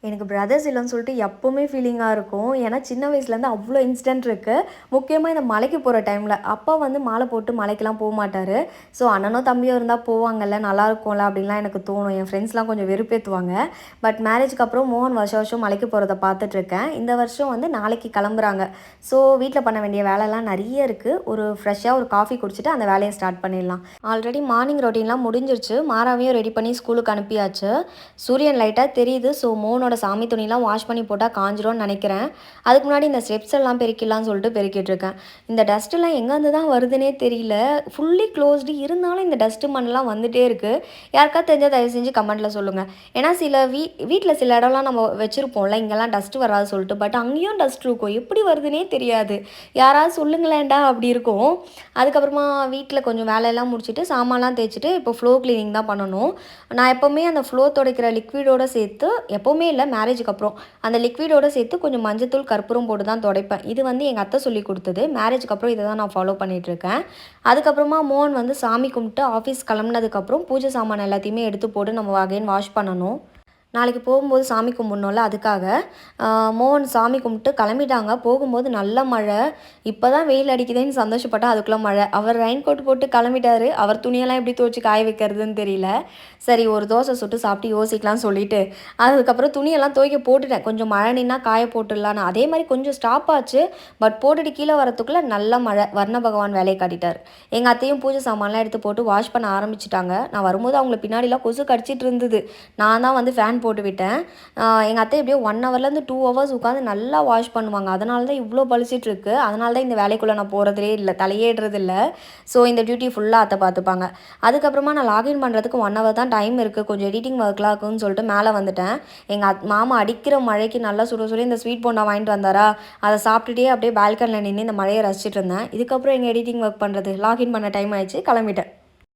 எனக்கு பிரதர்ஸ் இல்லைன்னு சொல்லிட்டு எப்போவுமே ஃபீலிங்காக இருக்கும். ஏன்னா சின்ன வயசுலேருந்து அவ்வளோ இன்சிடென்ட் இருக்குது. முக்கியமாக இந்த மலைக்கு போகிற டைமில் அப்பா வந்து மாலை போட்டு மலைக்கெலாம் போகமாட்டார். ஸோ அண்ணனோ தம்பியோ இருந்தால் போவாங்கல்ல, நல்லாயிருக்கும்ல அப்படின்லாம் எனக்கு தோணும். என் ஃப்ரெண்ட்ஸ்லாம் கொஞ்சம் வெறுப்பேற்றுவாங்க. பட் மேரேஜ்க்கு அப்புறம் மோகன் வருஷம் வருஷம் மலைக்கு போகிறத பார்த்துட்ருக்கேன். இந்த வருஷம் வந்து நாளைக்கு கிளம்புறாங்க. ஸோ வீட்டில் பண்ண வேண்டிய வேலைலாம் நிறைய இருக்குது. ஒரு ஃப்ரெஷ்ஷாக ஒரு காஃபி குடிச்சிட்டு அந்த வேலையை ஸ்டார்ட் பண்ணிடலாம். ஆல்ரெடி மார்னிங் ரொட்டீன்லாம் முடிஞ்சிருச்சு. மாறாவையும் ரெடி பண்ணி ஸ்கூலுக்கு அனுப்பியாச்சு. சூரியன் லைட்டாக தெரியுது. ஸோ மோகனோட சாமி துணிலாம் வாஷ் பண்ணி போட்டால் காஞ்சிரும்னு நினைக்கிறேன். அதுக்கு முன்னாடி இந்த ஸ்டெப்ஸ் எல்லாம் பெருக்கிடலாம்னு சொல்லிட்டு பெருக்கிட்டுருக்கேன். இந்த டஸ்ட்டெல்லாம் எங்கேருந்து தான் வருதுன்னே தெரியல. ஃபுல்லி க்ளோஸ்டு இருந்தாலும் இந்த டஸ்ட்டு மண்ணெலாம் வந்துகிட்டே இருக்குது. யாருக்கா தெரிஞ்சால் தயவு செஞ்சு கமெண்ட்டில் சொல்லுங்கள். ஏன்னா சில வீட்டில் சில இடம்லாம் நம்ம வச்சுருப்போம்ல, இங்கெல்லாம் டஸ்ட்டு வராது சொல்லிட்டு. பட் அங்கேயும் டஸ்ட் இருக்கும். எப்படி வருதுன்னே தெரியாது. யாராவது சொல்லுங்களேன்டா அப்படி இருக்கும். அதுக்கப்புறமா வீட்டில் கொஞ்சம் வேலையெல்லாம் முடிச்சுட்டு சாமான்லாம் தேய்ச்சிட்டு இப்போ ஃப்ளோர் க்ளீனிங் தான் பண்ணணும். நான் எப்போவுமே அந்த ஃப்ளோர் துடைக்கிற லிக்விடோடு சேர்த்து, எப்போவுமே இல்லை மேரேஜுக்கு அப்புறம், அந்த லிக்விடோடு சேர்த்து கொஞ்சம் மஞ்சத்தூள் கற்பூரம் போட்டு தான் துடைப்பேன். இது வந்து எங்கள் அத்தை சொல்லி கொடுத்தது. மேரேஜுக்கு அப்புறம் இதை தான் நான் ஃபாலோ பண்ணிகிட்ருக்கேன். அதுக்கப்புறமா மோகன் வந்து சாமி கும்பிட்டு ஆஃபீஸ் கிளம்புனதுக்கப்புறம் பூஜை சாமான் எல்லாத்தையுமே எடுத்து போட்டு நம்ம அகைன் வாஷ் பண்ணணும். நாளைக்கு போகும்போது சாமி கும்பிட்ணும்ல, அதுக்காக மோகன் சாமி கும்பிட்டு கிளம்பிட்டாங்க. போகும்போது நல்ல மழை. இப்போ தான் வெயில் அடிக்குதுன்னு சந்தோஷப்பட்டா அதுக்குள்ளே மழை. அவர் ரெயின் கோட் போட்டு கிளம்பிட்டாரு. அவர் துணியெல்லாம் எப்படி துவச்சி காய வைக்கிறதுன்னு தெரியல. சரி ஒரு தோசை சுட்டு சாப்பிட்டு யோசிக்கலாம்னு சொல்லிட்டு அதுக்கப்புறம் துணியெல்லாம் துவைக்க போட்டுட்டேன். கொஞ்சம் மழை நின்னா காய போட்டுடலான்னு. அதே மாதிரி கொஞ்சம் ஸ்டாப் ஆச்சு. பட் போட்டுட்டு கீழே வரத்துக்குள்ளே நல்ல மழை. வர்ண பகவான் வேலையை காட்டிட்டார். எங்கள் அத்தையும் பூஜை சாமான்லாம் எடுத்து போட்டு வாஷ் பண்ண ஆரம்பிச்சிட்டாங்க. நான் வரும்போது அவங்கள பின்னாடிலாம் கொசு கடிச்சிட்டு இருந்தது. நான் தான் வந்து ஃபேன் போட்டு விட்டேன். எங்கள் அத்தை எப்படியோ 1 ஹவர்லேருந்து 2 ஹவர்ஸ் உட்காந்து நல்லா வாஷ் பண்ணுவாங்க. அதனால தான் இவ்வளோ பளிச்சிட்ருக்கு. அதனால தான் இந்த வேலைக்குள்ளே நான் போகிறதே இல்லை, தலையேடுறதில்ல. ஸோ இந்த டியூட்டி ஃபுல்லாக அத்தை பார்த்துப்பாங்க. அதுக்கப்புறமா நான் லாகின் பண்ணுறதுக்கு 1 ஹவர் தான் டைம் இருக்குது. கொஞ்சம் எடிட்டிங் ஒர்க்லாம் இருக்குன்னு சொல்லிட்டு மேலே வந்துட்டேன். எங்கள் மாமா அடிக்கிற மழைக்கு நல்லா சுட சுட இந்த ஸ்வீட் போண்டா வாங்கிட்டு வந்தாரா, அதை சாப்பிட்டுட்டே அப்படியே பால்கனியில் நின்று இந்த மழையை ரசிச்சிட்டு இருந்தேன். இதுக்கப்புறம் எங்கள் எடிட்டிங் ஒர்க் பண்ணுறது லாகின் பண்ண டைம் ஆயிடுச்சு, கிளம்பிட்டேன்.